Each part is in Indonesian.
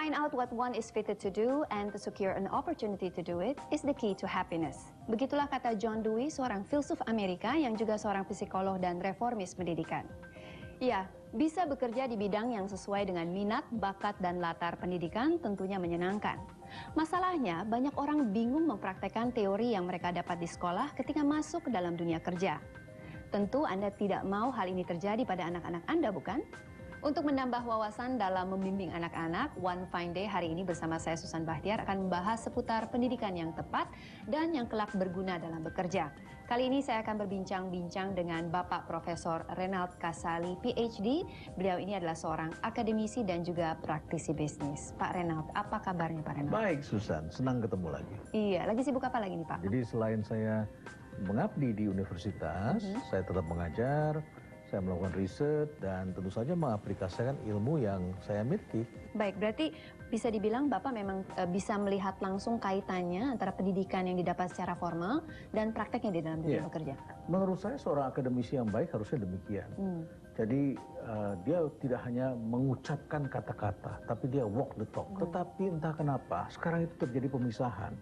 find out what one is fitted to do and to secure an opportunity to do it is the key to happiness. Begitulah kata John Dewey, seorang filsuf Amerika yang juga seorang psikolog dan reformis pendidikan. Ya, bisa bekerja di bidang yang sesuai dengan minat, bakat, dan latar pendidikan tentunya menyenangkan. Masalahnya, banyak orang bingung mempraktekkan teori yang mereka dapat di sekolah ketika masuk ke dalam dunia kerja. Tentu Anda tidak mau hal ini terjadi pada anak-anak Anda, bukan? Untuk menambah wawasan dalam membimbing anak-anak, One Fine Day hari ini bersama saya Susan Bahtiar akan membahas seputar pendidikan yang tepat dan yang kelak berguna dalam bekerja. Kali ini saya akan berbincang-bincang dengan Bapak Profesor Renald Kasali, PhD. Beliau ini adalah seorang akademisi dan juga praktisi bisnis. Pak Renald, apa kabarnya Pak Renald? Baik Susan, senang ketemu lagi. Iya, lagi sibuk apa lagi nih Pak? Jadi selain saya mengabdi di universitas, saya tetap mengajar, saya melakukan riset, dan tentu saja mengaplikasikan ilmu yang saya miliki. Baik, berarti bisa dibilang Bapak memang bisa melihat langsung kaitannya antara pendidikan yang didapat secara formal dan prakteknya di dalam dunia bekerja. Menurut saya seorang akademisi yang baik harusnya demikian. Jadi dia tidak hanya mengucapkan kata-kata, tapi dia walk the talk. Tetapi entah kenapa sekarang itu terjadi pemisahan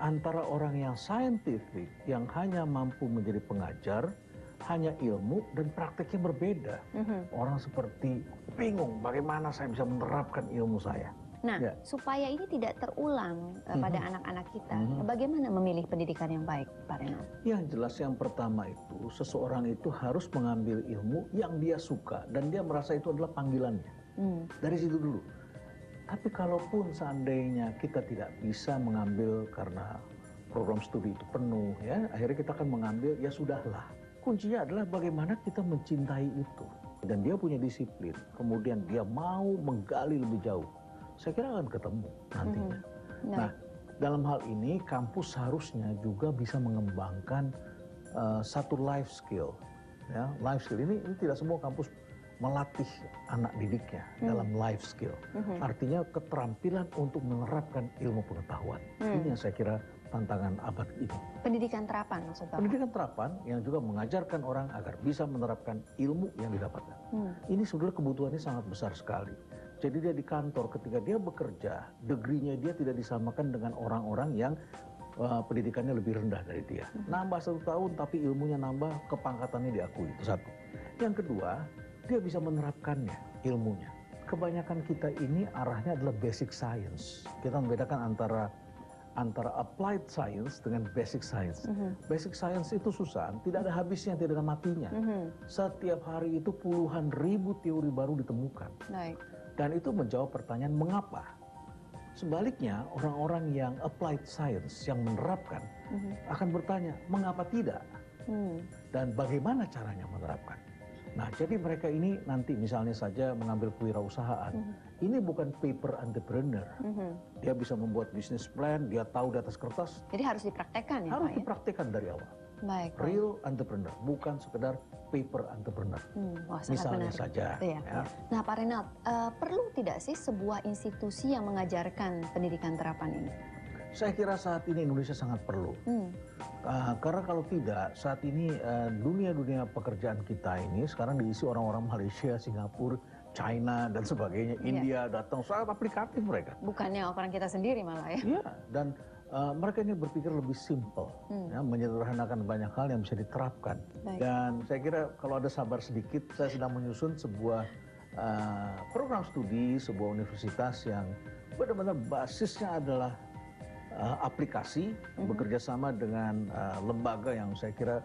antara orang yang scientific, yang hanya mampu menjadi pengajar, hanya ilmu, dan prakteknya berbeda. Orang seperti bingung bagaimana saya bisa menerapkan ilmu saya. Nah, supaya ini tidak terulang pada anak-anak kita, bagaimana memilih pendidikan yang baik, Pak Renald? Yang jelas yang pertama itu, seseorang itu harus mengambil ilmu yang dia suka dan dia merasa itu adalah panggilannya. Dari situ dulu. Tapi kalaupun seandainya kita tidak bisa mengambil karena program studi itu penuh, ya, akhirnya kita akan mengambil, ya sudahlah. Kuncinya adalah bagaimana kita mencintai itu. Dan dia punya disiplin, kemudian dia mau menggali lebih jauh. Saya kira akan ketemu nantinya. Nah, dalam hal ini kampus seharusnya juga bisa mengembangkan satu life skill. Ya, life skill ini tidak semua kampus melatih anak didiknya dalam life skill. Artinya keterampilan untuk menerapkan ilmu pengetahuan. Ini yang saya kira tantangan abad ini. Pendidikan terapan maksud Bapak? Pendidikan terapan yang juga mengajarkan orang agar bisa menerapkan ilmu yang didapatkan. Ini sebenarnya kebutuhannya sangat besar sekali. Jadi dia di kantor, ketika dia bekerja, degree-nya dia tidak disamakan dengan orang-orang yang pendidikannya lebih rendah dari dia. Nambah 1 tahun tapi ilmunya nambah, kepangkatannya diakui. Itu satu. Yang kedua, dia bisa menerapkannya, ilmunya. Kebanyakan kita ini arahnya adalah basic science. Kita membedakan antara applied science dengan basic science. Basic science itu susah, tidak ada habisnya, tidak ada matinya. Setiap hari itu puluhan ribu teori baru ditemukan. Dan itu menjawab pertanyaan mengapa. Sebaliknya, orang-orang yang applied science, yang menerapkan, akan bertanya mengapa tidak? Dan bagaimana caranya menerapkan? Nah, jadi mereka ini nanti misalnya saja mengambil kewirausahaan. Ini bukan paper entrepreneur. Dia bisa membuat bisnis plan, dia tahu di atas kertas. Jadi harus dipraktekkan ya, harus Pak? Dipraktekkan dari awal. Baik. Real entrepreneur, bukan sekedar paper entrepreneur. Wah, sangat misalnya menarik. saja. Ya. Nah, Pak Renald, perlu tidak sih sebuah institusi yang mengajarkan pendidikan terapan ini? Saya kira saat ini Indonesia sangat perlu. Karena kalau tidak, saat ini dunia-dunia pekerjaan kita ini sekarang diisi orang-orang Malaysia, Singapura, China, dan sebagainya. India datang, sangat aplikatif mereka. Bukannya orang kita sendiri malah ya? Iya, dan mereka ini berpikir lebih simple, ya, menyederhanakan banyak hal yang bisa diterapkan. Dan saya kira kalau ada sabar sedikit, saya sedang menyusun sebuah program studi, sebuah universitas yang benar-benar basisnya adalah aplikasi, bekerja sama dengan lembaga yang saya kira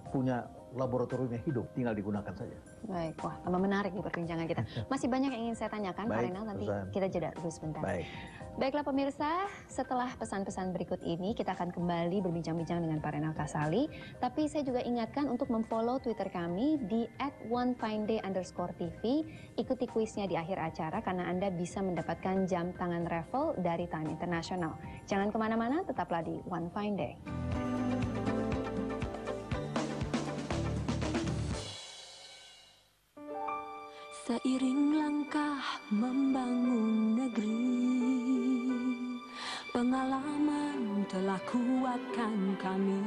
punya laboratoriumnya hidup, tinggal digunakan saja. Baik, wah tambah menarik nih perbincangan kita. Masih banyak yang ingin saya tanyakan, Pak Renald, nanti kita jeda dulu sebentar. Baiklah pemirsa, setelah pesan-pesan berikut ini kita akan kembali berbincang-bincang dengan Pak Renald Kasali. Tapi saya juga ingatkan untuk memfollow Twitter kami di @onefineday_tv. Ikuti kuisnya di akhir acara karena Anda bisa mendapatkan jam tangan raffle dari Time International. Jangan kemana-mana, tetaplah di One Fine Day. Seiring langkah membangun negeri, pengalaman telah kuatkan kami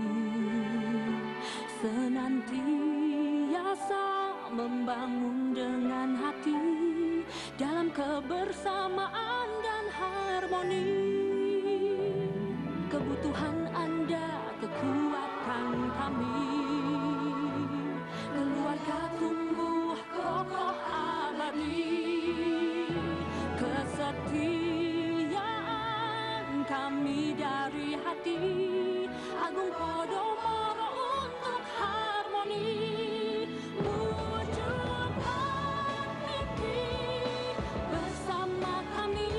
senantiasa membangun dengan hati dalam kebersamaan dan harmoni. Kebutuhan Anda, kekuatan kami. Keluarga tumbuh kokoh abadi. Kesetiaan kami dari hati. Agung Podomoro untuk harmoni. Wujudkan mimpi bersama kami.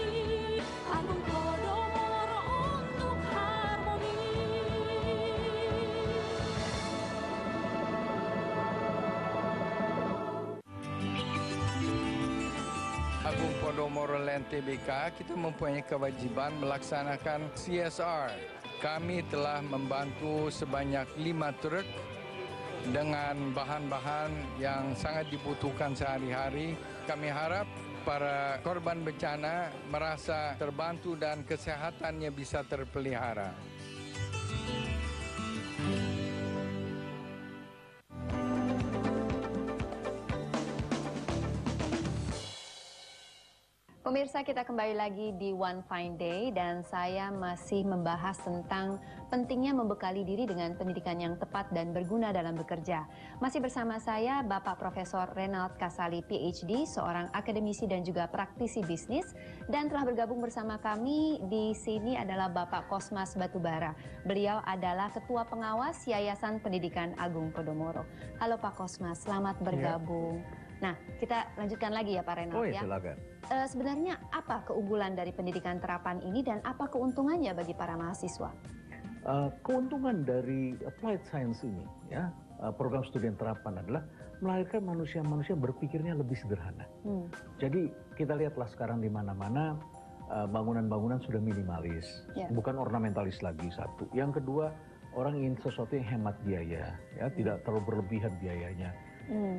Agung Podomoro untuk harmoni. Agung Podomoro Land Tbk, kita mempunyai kewajiban melaksanakan CSR. Kami telah membantu sebanyak 5 truk dengan bahan-bahan yang sangat dibutuhkan sehari-hari. Kami harap para korban bencana merasa terbantu dan kesehatannya bisa terpelihara. Pemirsa, kita kembali lagi di One Fine Day dan saya masih membahas tentang pentingnya membekali diri dengan pendidikan yang tepat dan berguna dalam bekerja. Masih bersama saya Bapak Profesor Renald Kasali PhD, seorang akademisi dan juga praktisi bisnis, dan telah bergabung bersama kami di sini adalah Bapak Kosmas Batubara. Beliau adalah Ketua Pengawas Yayasan Pendidikan Agung Podomoro. Halo Pak Kosmas, selamat bergabung. Nah, kita lanjutkan lagi ya Pak Renald. Oh ya, silakan. Sebenarnya apa keunggulan dari pendidikan terapan ini dan apa keuntungannya bagi para mahasiswa? Keuntungan dari applied science ini, ya, program studi terapan adalah melahirkan manusia-manusia berpikirnya lebih sederhana. Jadi kita lihatlah sekarang di mana-mana bangunan-bangunan sudah minimalis, bukan ornamentalis lagi, satu. Yang kedua, orang ingin sesuatu yang hemat biaya, ya, tidak terlalu berlebihan biayanya.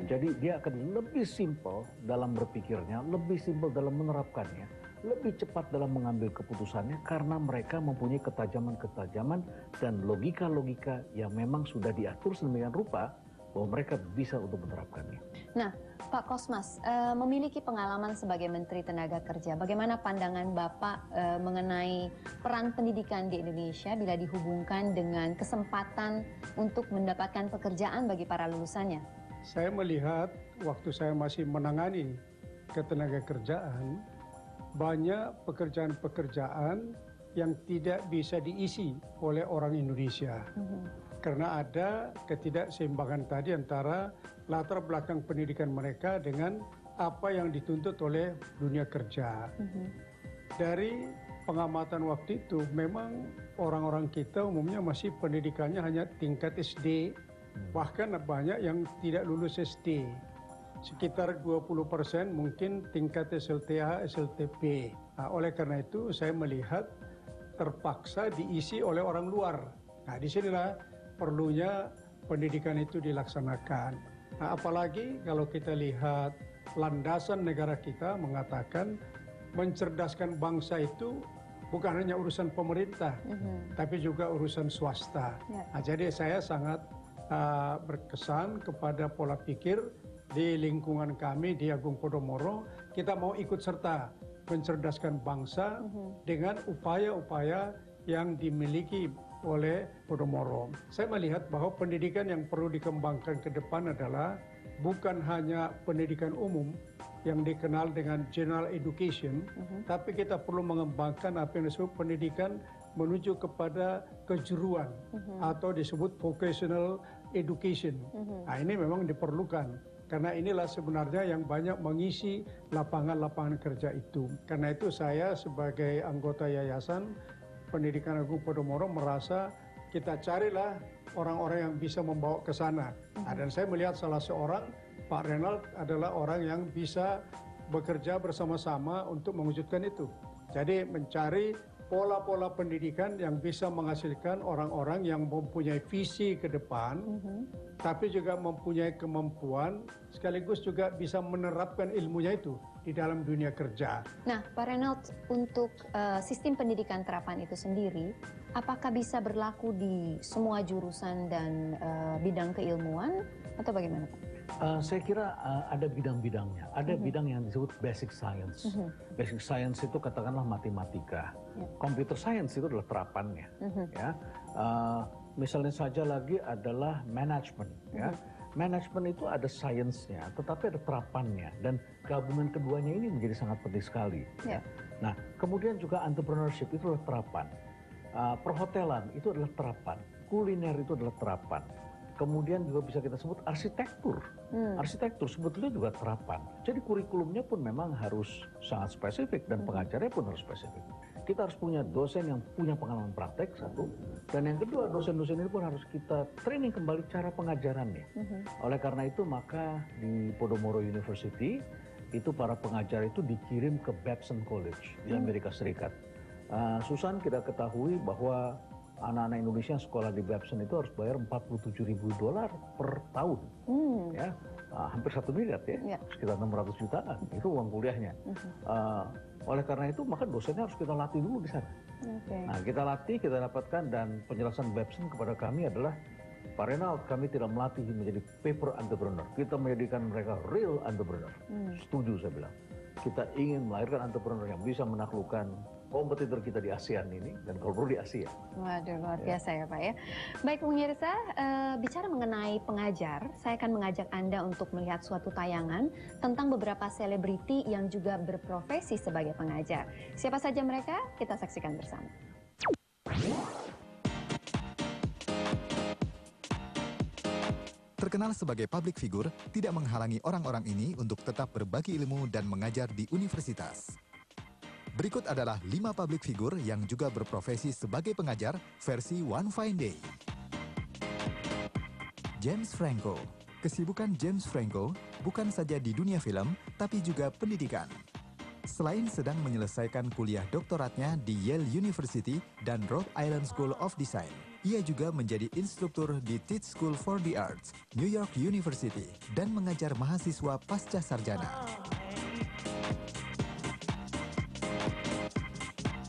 Jadi dia akan lebih simpel dalam berpikirnya, lebih simpel dalam menerapkannya, lebih cepat dalam mengambil keputusannya karena mereka mempunyai ketajaman-ketajaman dan logika-logika yang memang sudah diatur sedemikian rupa bahwa mereka bisa untuk menerapkannya. Nah, Pak Kosmas, memiliki pengalaman sebagai Menteri Tenaga Kerja, bagaimana pandangan Bapak mengenai peran pendidikan di Indonesia bila dihubungkan dengan kesempatan untuk mendapatkan pekerjaan bagi para lulusannya? Saya melihat waktu saya masih menangani ketenaga kerjaan, banyak pekerjaan-pekerjaan yang tidak bisa diisi oleh orang Indonesia. Karena ada ketidakseimbangan tadi antara latar belakang pendidikan mereka dengan apa yang dituntut oleh dunia kerja. Dari pengamatan waktu itu, memang orang-orang kita umumnya masih pendidikannya hanya tingkat SD, bahkan banyak yang tidak lulus SD. Sekitar 20% mungkin tingkat SLTA, SLTP. Nah, oleh karena itu saya melihat terpaksa diisi oleh orang luar. Nah, disinilah perlunya pendidikan itu dilaksanakan. Nah, apalagi kalau kita lihat landasan negara kita mengatakan mencerdaskan bangsa itu bukan hanya urusan pemerintah, tapi juga urusan swasta. Nah, jadi saya sangat berkesan kepada pola pikir di lingkungan kami di Agung Podomoro. Kita mau ikut serta mencerdaskan bangsa dengan upaya-upaya yang dimiliki oleh Podomoro. Saya melihat bahwa pendidikan yang perlu dikembangkan ke depan adalah bukan hanya pendidikan umum yang dikenal dengan general education, tapi kita perlu mengembangkan apa yang disebut pendidikan menuju kepada kejuruan atau disebut vocational education. Nah, ini memang diperlukan karena inilah sebenarnya yang banyak mengisi lapangan-lapangan kerja itu. Karena itu saya sebagai anggota Yayasan Pendidikan Agung Podomoro merasa kita carilah orang-orang yang bisa membawa ke sana. Nah, dan saya melihat salah seorang, Pak Renald adalah orang yang bisa bekerja bersama-sama untuk mewujudkan itu. Jadi mencari pola-pola pendidikan yang bisa menghasilkan orang-orang yang mempunyai visi ke depan, tapi juga mempunyai kemampuan, sekaligus juga bisa menerapkan ilmunya itu di dalam dunia kerja. Nah, Pak Reynolds, untuk sistem pendidikan terapan itu sendiri, apakah bisa berlaku di semua jurusan dan bidang keilmuan atau bagaimana, Pak? Saya kira ada bidang-bidangnya. Ada bidang yang disebut basic science. Basic science itu katakanlah matematika. Computer science itu adalah terapannya. Ya, misalnya saja lagi adalah management. Ya, manajemen itu ada sainsnya, tetapi ada terapannya, dan gabungan keduanya ini menjadi sangat penting sekali. Ya. Nah, kemudian juga entrepreneurship itu adalah terapan, perhotelan itu adalah terapan, kuliner itu adalah terapan. Kemudian juga bisa kita sebut arsitektur. Arsitektur sebetulnya juga terapan. Jadi kurikulumnya pun memang harus sangat spesifik dan pengajarnya pun harus spesifik. Kita harus punya dosen yang punya pengalaman praktek, satu. Dan yang kedua, dosen-dosen ini pun harus kita training kembali cara pengajarannya. Oleh karena itu, maka di Podomoro University, itu para pengajar itu dikirim ke Babson College di Amerika Serikat. Susan, kita ketahui bahwa anak-anak Indonesia yang sekolah di Babson itu harus bayar $47.000 per tahun. Ya, hampir 1 miliar ya, sekitar 600 jutaan. Itu uang kuliahnya. Oleh karena itu, maka dosennya harus kita latih dulu di sana. Nah, kita latih, kita dapatkan, dan penjelasan Babson kepada kami adalah, Pak Reynolds, kami tidak melatih menjadi paper entrepreneur. Kita menjadikan mereka real entrepreneur. Setuju, saya bilang. Kita ingin melahirkan entrepreneur yang bisa menaklukkan kompetitor kita di ASEAN ini, dan kalau perlu di Asia. Waduh, luar biasa ya Pak ya. Baik pemirsa, bicara mengenai pengajar, saya akan mengajak Anda untuk melihat suatu tayangan tentang beberapa selebriti yang juga berprofesi sebagai pengajar. Siapa saja mereka? Kita saksikan bersama. Terkenal sebagai public figure, tidak menghalangi orang-orang ini untuk tetap berbagi ilmu dan mengajar di universitas. Berikut adalah 5 public figure yang juga berprofesi sebagai pengajar versi One Fine Day. James Franco. Kesibukan James Franco bukan saja di dunia film, tapi juga pendidikan. Selain sedang menyelesaikan kuliah doktoratnya di Yale University dan Rhode Island School of Design, ia juga menjadi instruktur di Tisch School for the Arts, New York University, dan mengajar mahasiswa pasca sarjana.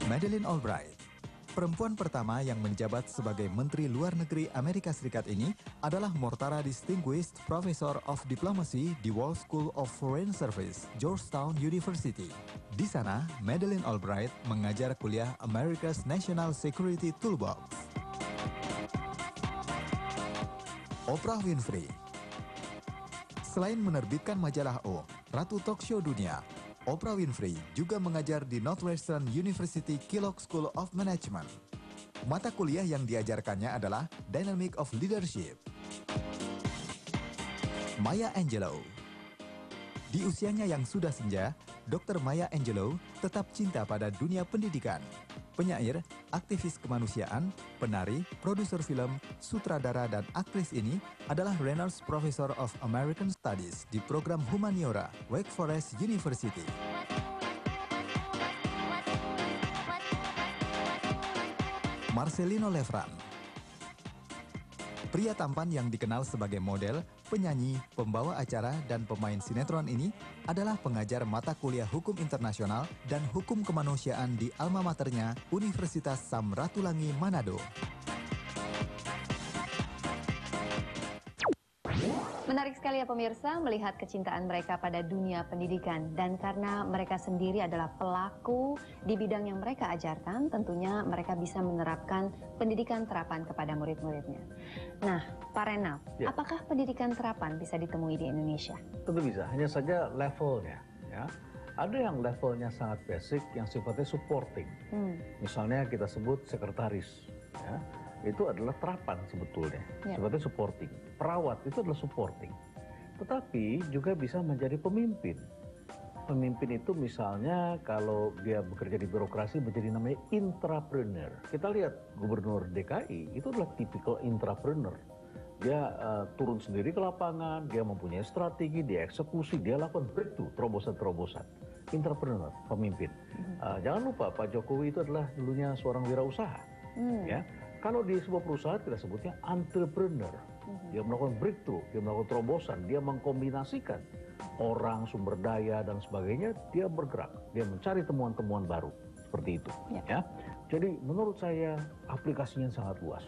Madeleine Albright. Perempuan pertama yang menjabat sebagai Menteri Luar Negeri Amerika Serikat ini adalah Mortara Distinguished Professor of Diplomacy di Wall School of Foreign Service, Georgetown University. Di sana, Madeleine Albright mengajar kuliah America's National Security Toolbox. Oprah Winfrey. Selain menerbitkan majalah O, Ratu Talk Show Dunia, Oprah Winfrey juga mengajar di Northwestern University Kellogg School of Management. Mata kuliah yang diajarkannya adalah Dynamic of Leadership. Maya Angelou. Di usianya yang sudah senja, Dr. Maya Angelou tetap cinta pada dunia pendidikan. Penyair, aktivis kemanusiaan, penari, produser film, sutradara, dan aktris ini adalah Reynolds Professor of American Studies di program Humaniora, Wake Forest University. Marcelino Lefran. Pria tampan yang dikenal sebagai model, penyanyi, pembawa acara, dan pemain sinetron ini adalah pengajar mata kuliah Hukum Internasional dan Hukum Kemanusiaan di alma maternya Universitas Samratulangi Manado. Menarik sekali ya pemirsa melihat kecintaan mereka pada dunia pendidikan, dan karena mereka sendiri adalah pelaku di bidang yang mereka ajarkan, tentunya mereka bisa menerapkan pendidikan terapan kepada murid-muridnya. Nah, Pak Renal, apakah pendidikan terapan bisa ditemui di Indonesia? Tentu bisa, hanya saja levelnya. Ya. Ada yang levelnya sangat basic, yang sifatnya supporting. Misalnya kita sebut sekretaris. Ya. Itu adalah terapan sebetulnya, sifatnya supporting. Perawat itu adalah supporting. Tetapi juga bisa menjadi pemimpin. Pemimpin itu misalnya kalau dia bekerja di birokrasi menjadi namanya intrapreneur. Kita lihat Gubernur DKI itu adalah tipikal intrapreneur. Dia turun sendiri ke lapangan, dia mempunyai strategi, dia eksekusi, dia lakukan breakthrough, terobosan-terobosan. Intrapreneur, pemimpin. Jangan lupa Pak Jokowi itu adalah dulunya seorang wirausaha. Ya. Kalau di sebuah perusahaan kita sebutnya entrepreneur. dia melakukan breakthrough, dia melakukan terobosan, dia mengkombinasikan orang, sumber daya, dan sebagainya, dia bergerak, dia mencari temuan-temuan baru, seperti itu. Ya. Jadi menurut saya aplikasinya sangat luas.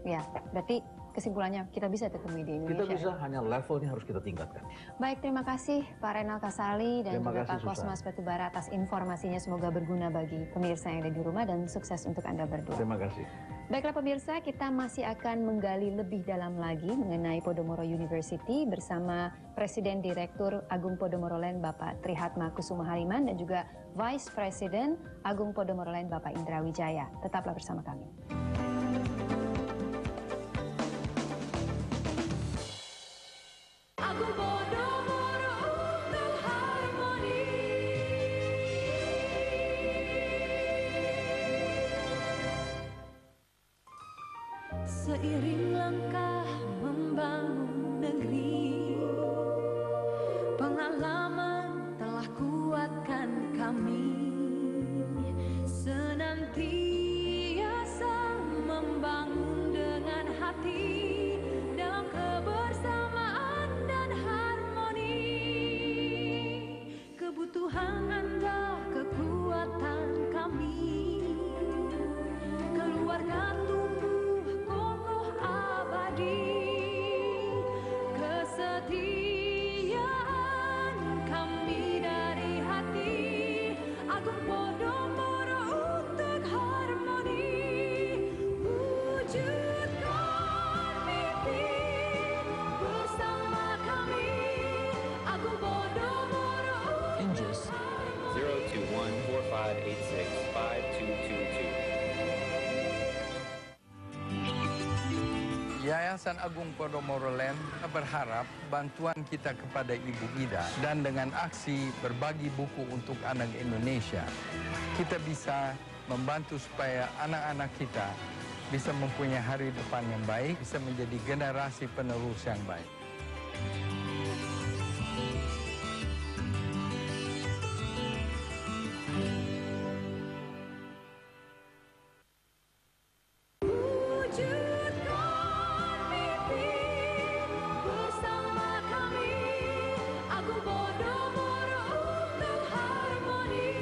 Ya, berarti kesimpulannya kita bisa temui di Indonesia. Kita bisa, hanya levelnya harus kita tingkatkan. Baik, terima kasih Pak Renal Kasali dan Terima juga kasih, Pak Kosmas Susan. Batubara atas informasinya. Semoga berguna bagi pemirsa yang ada di rumah dan sukses untuk Anda berdua. Terima kasih. Baiklah pemirsa, kita masih akan menggali lebih dalam lagi mengenai Podomoro University bersama Presiden Direktur Agung Podomoro Land Bapak Trihatma Kusuma Haliman dan juga Vice President Agung Podomoro Land Bapak Indra Wijaya. Tetaplah bersama kami. Agung Podomoro untuk harmoni. Seiring langkah membangun negeri, pengalaman telah kuatkan kami, senantiasa membangun dengan hati dalam kebersamaan dan harmoni. Kebutuhan Anda, kekuatan kami, keluarga tumbuh kokoh abadi, kesetiaan kami dari hati, Agung Podomoro untuk harmoni, wujudkan mimpi bersama kami, Agung Podomoro Injus 021-4586-5222. Yayasan Agung Podomoro Land berharap bantuan kita kepada Ibu Ida dan dengan aksi berbagi buku untuk anak Indonesia, kita bisa membantu supaya anak-anak kita bisa mempunyai hari depan yang baik, bisa menjadi generasi penerus yang baik. wujudkan mimpi bersama kami, Agung Podomoro untuk harmoni.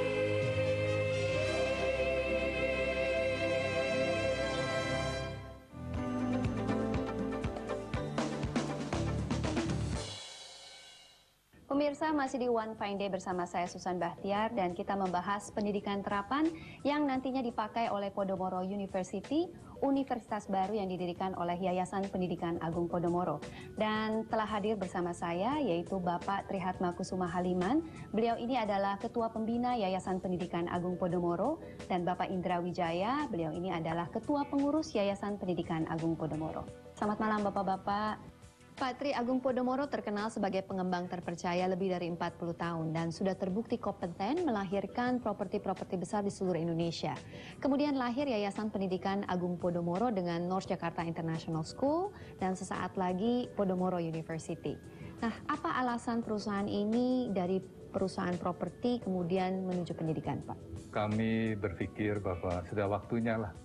Pemirsa, masih di One Fine Day bersama saya Susan Bahtiar dan kita membahas pendidikan terapan yang nantinya dipakai oleh Podomoro University, universitas baru yang didirikan oleh Yayasan Pendidikan Agung Podomoro. Dan telah hadir bersama saya yaitu Bapak Trihatma Kusuma Haliman. Beliau ini adalah Ketua Pembina Yayasan Pendidikan Agung Podomoro, dan Bapak Indra Wijaya, beliau ini adalah Ketua Pengurus Yayasan Pendidikan Agung Podomoro. Selamat malam Bapak-Bapak. Pak Tri, Agung Podomoro terkenal sebagai pengembang terpercaya lebih dari 40 tahun dan sudah terbukti kompeten melahirkan properti-properti besar di seluruh Indonesia. Kemudian lahir Yayasan Pendidikan Agung Podomoro dengan North Jakarta International School dan sesaat lagi Podomoro University. Nah, apa alasan perusahaan ini dari perusahaan properti kemudian menuju pendidikan, Pak? Kami berpikir bahwa sudah waktunya lah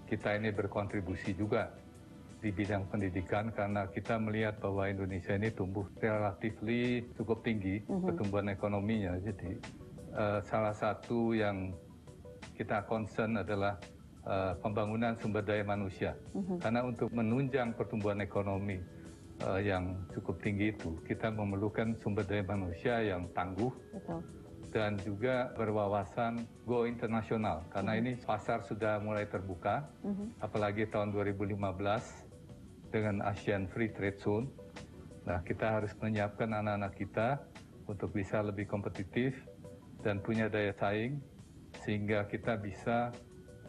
kita ini berkontribusi juga di bidang pendidikan, karena kita melihat bahwa Indonesia ini tumbuh relatifly cukup tinggi pertumbuhan ekonominya. Jadi salah satu yang kita concern adalah pembangunan sumber daya manusia. Karena untuk menunjang pertumbuhan ekonomi yang cukup tinggi itu, kita memerlukan sumber daya manusia yang tangguh. Betul. Dan juga berwawasan go internasional, karena ini pasar sudah mulai terbuka, apalagi tahun 2015 dengan ASEAN Free Trade Zone. Nah, kita harus menyiapkan anak-anak kita untuk bisa lebih kompetitif dan punya daya saing, sehingga kita bisa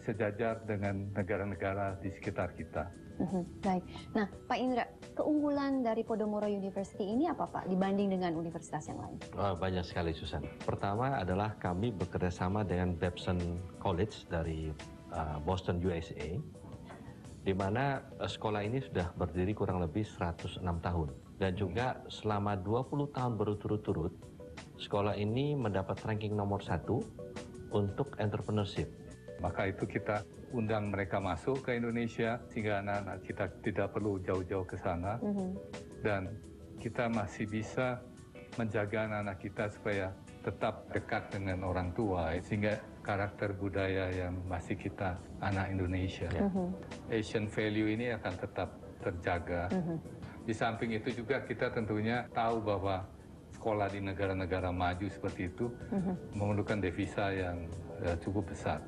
sejajar dengan negara-negara di sekitar kita. Baik. Nah, Pak Indra, keunggulan dari Podomoro University ini apa Pak dibanding dengan universitas yang lain? Banyak sekali, Susan. Pertama adalah kami bekerjasama dengan Babson College dari Boston, USA, di mana sekolah ini sudah berdiri kurang lebih 106 tahun. Dan juga selama 20 tahun berturut-turut, sekolah ini mendapat ranking nomor 1 untuk entrepreneurship. Maka itu kita undang mereka masuk ke Indonesia sehingga anak-anak kita tidak perlu jauh-jauh ke sana. Dan kita masih bisa menjaga anak-anak kita supaya tetap dekat dengan orang tua sehingga karakter budaya yang masih kita anak Indonesia. Asian value ini akan tetap terjaga. Di samping itu juga kita tentunya tahu bahwa sekolah di negara-negara maju seperti itu memerlukan devisa yang cukup besar.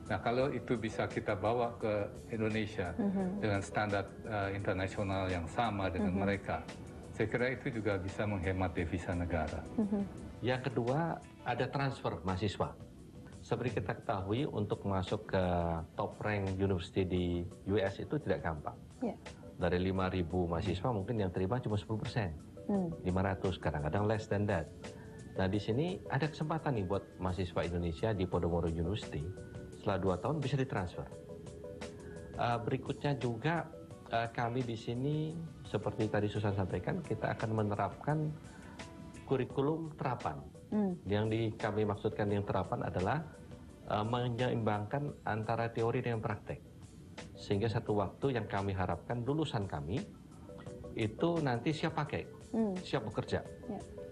Nah, kalau itu bisa kita bawa ke Indonesia dengan standar internasional yang sama dengan mereka, saya kira itu juga bisa menghemat devisa negara. Yang kedua, ada transfer mahasiswa. Seperti kita ketahui, untuk masuk ke top rank university di US itu tidak gampang. Dari 5.000 mahasiswa mungkin yang terima cuma 10%. 500, kadang-kadang less than that. Nah, di sini ada kesempatan nih buat mahasiswa Indonesia di Podomoro University. Setelah 2 tahun bisa ditransfer. Berikutnya juga kami di sini, seperti tadi Susan sampaikan, kita akan menerapkan kurikulum terapan. Yang kami maksudkan yang terapan adalah menyeimbangkan antara teori dengan praktek. Sehingga satu waktu yang kami harapkan lulusan kami itu nanti siap pakai, siap bekerja.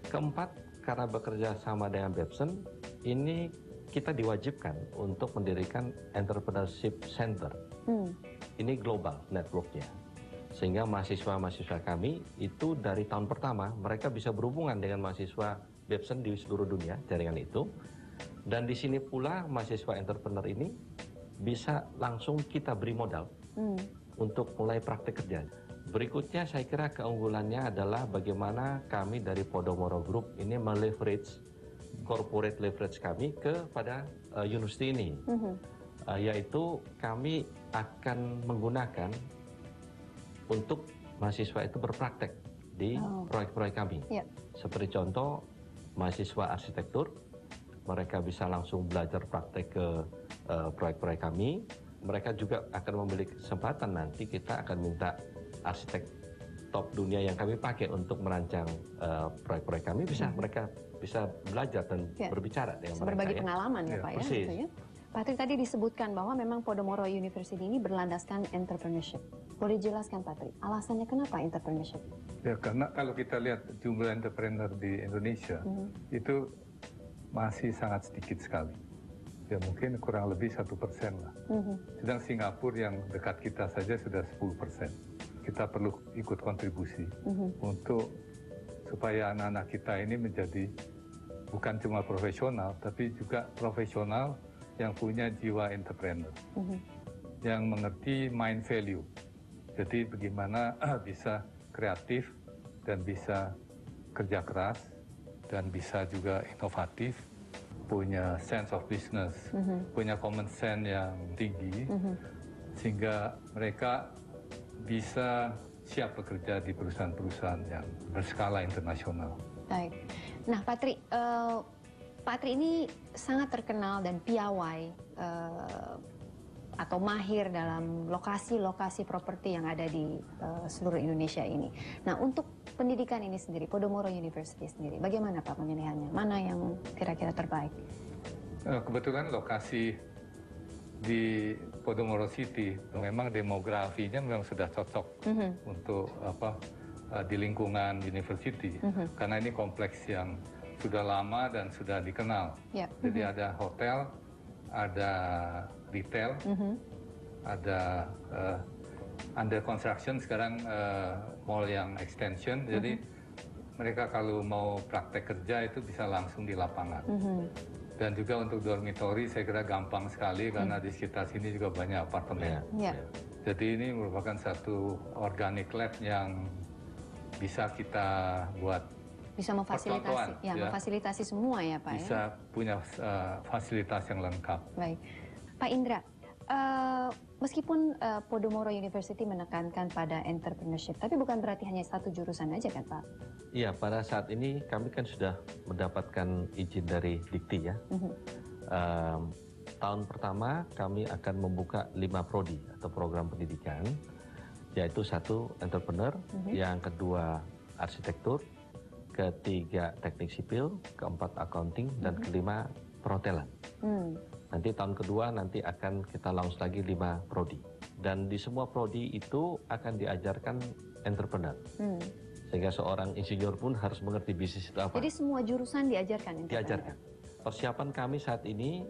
Keempat, karena bekerja sama dengan Babson, ini kita diwajibkan untuk mendirikan entrepreneurship center. Ini global networknya. Sehingga mahasiswa-mahasiswa kami itu dari tahun pertama mereka bisa berhubungan dengan mahasiswa Babson di seluruh dunia, jaringan itu. Dan di sini pula mahasiswa entrepreneur ini bisa langsung kita beri modal untuk mulai praktek kerja. Berikutnya saya kira keunggulannya adalah bagaimana kami dari Podomoro Group ini meleverage corporate leverage kami kepada university ini. Yaitu kami akan menggunakan untuk mahasiswa itu berpraktek di proyek-proyek kami. Seperti contoh mahasiswa arsitektur, mereka bisa langsung belajar praktek ke proyek-proyek kami. Mereka juga akan memiliki kesempatan nanti kita akan minta arsitek top dunia yang kami pakai untuk merancang proyek-proyek kami, mereka bisa belajar dan berbicara dengan mereka. Berbagi pengalaman ya Pak ya. Persis. Gitu ya. Pak Tri, tadi disebutkan bahwa memang Podomoro University ini berlandaskan entrepreneurship. Boleh jelaskan Pak Tri, alasannya kenapa entrepreneurship? Ya, karena kalau kita lihat jumlah entrepreneur di Indonesia itu masih sangat sedikit sekali. Ya mungkin kurang lebih 1% lah. Sedang Singapura yang dekat kita saja sudah 10%. Kita perlu ikut kontribusi untuk supaya anak-anak kita ini menjadi bukan cuma profesional, tapi juga profesional yang punya jiwa entrepreneur, yang mengerti mind value. Jadi bagaimana bisa kreatif dan bisa kerja keras dan bisa juga inovatif, punya sense of business, punya common sense yang tinggi, sehingga mereka bisa siap bekerja di perusahaan-perusahaan yang berskala internasional. Baik. Nah, Pak Tri ini sangat terkenal dan piawai atau mahir dalam lokasi-lokasi properti yang ada di seluruh Indonesia ini. Nah, untuk pendidikan ini sendiri, Podomoro University sendiri, bagaimana Pak pemilihannya? Mana yang kira-kira terbaik? Kebetulan lokasi di Podomoro City memang demografinya memang sudah cocok untuk di lingkungan university, karena ini kompleks yang sudah lama dan sudah dikenal. Jadi ada hotel, ada retail, ada under construction sekarang mall yang extension. Jadi mereka kalau mau praktek kerja itu bisa langsung di lapangan. Dan juga untuk dormitory saya kira gampang sekali karena di sekitar sini juga banyak apartemen. Jadi ini merupakan satu organic lab yang bisa kita buat bisa memfasilitasi, memfasilitasi semua ya Pak. Bisa punya fasilitas yang lengkap. Baik, Pak Indra, meskipun Podomoro University menekankan pada entrepreneurship, tapi bukan berarti hanya satu jurusan aja kan Pak? Iya, pada saat ini kami kan sudah mendapatkan izin dari Dikti ya. Tahun pertama kami akan membuka 5 prodi atau program pendidikan, yaitu 1 entrepreneur, yang kedua arsitektur, ketiga teknik sipil, keempat accounting, dan kelima perhotelan. Nah, Nanti tahun kedua nanti akan kita launch lagi 5 prodi. Dan di semua prodi itu akan diajarkan entrepreneur. Sehingga seorang insinyur pun harus mengerti bisnis itu apa. Jadi semua jurusan diajarkan? Diajarkan. Persiapan kami saat ini,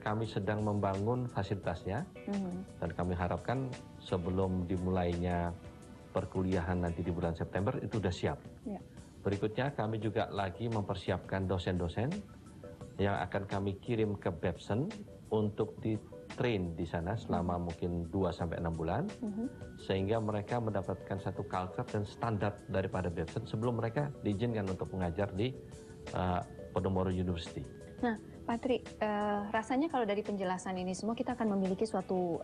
kami sedang membangun fasilitasnya. Dan kami harapkan sebelum dimulainya perkuliahan nanti di bulan September itu sudah siap. Ya. Berikutnya kami juga lagi mempersiapkan dosen-dosen yang akan kami kirim ke Babson untuk di-train di sana selama mungkin 2-6 bulan, sehingga mereka mendapatkan satu culture dan standar daripada Babson sebelum mereka diizinkan untuk mengajar di Podomoro University. Nah, Pak Tri, rasanya kalau dari penjelasan ini semua kita akan memiliki suatu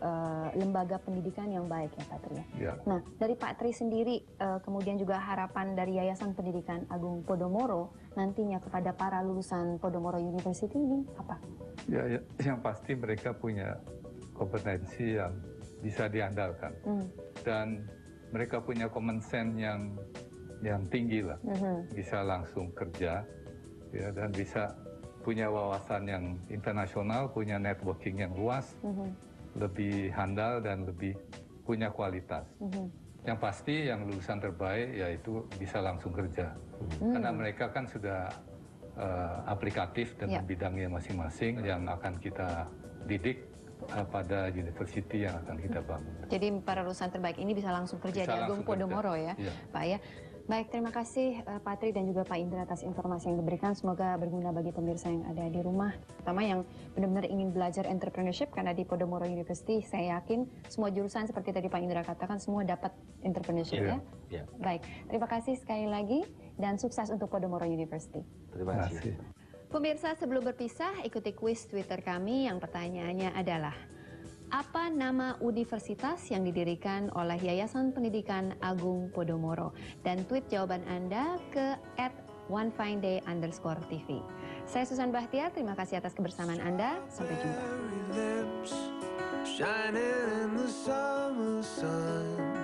lembaga pendidikan yang baik ya Pak Tri. Ya. Nah, dari Pak Tri sendiri, kemudian juga harapan dari Yayasan Pendidikan Agung Podomoro nantinya kepada para lulusan Podomoro University ini apa? Ya, yang pasti mereka punya kompetensi yang bisa diandalkan. Dan mereka punya common sense yang tinggi lah. Bisa langsung kerja ya, dan bisa punya wawasan yang internasional, punya networking yang luas, lebih handal dan lebih punya kualitas. Yang pasti yang lulusan terbaik yaitu bisa langsung kerja. Karena mereka kan sudah aplikatif dengan bidangnya masing-masing yang akan kita didik pada university yang akan kita bangun. Jadi para lulusan terbaik ini bisa langsung kerja Bisa di Agung langsung Podomoro kerja. ya, Pak ya. Baik, terima kasih Pak Tri dan juga Pak Indra atas informasi yang diberikan. Semoga berguna bagi pemirsa yang ada di rumah, terutama yang benar-benar ingin belajar entrepreneurship, karena di Podomoro University saya yakin semua jurusan seperti tadi Pak Indra katakan semua dapat entrepreneurship ya. Baik, terima kasih sekali lagi dan sukses untuk Podomoro University. Terima kasih. Pemirsa, sebelum berpisah, ikuti kuis Twitter kami yang pertanyaannya adalah: apa nama universitas yang didirikan oleh Yayasan Pendidikan Agung Podomoro? Dan tweet jawaban Anda ke @onefineday_TV. Saya Susan Bahtiar, terima kasih atas kebersamaan Anda. Sampai jumpa. Shining in the summer sun.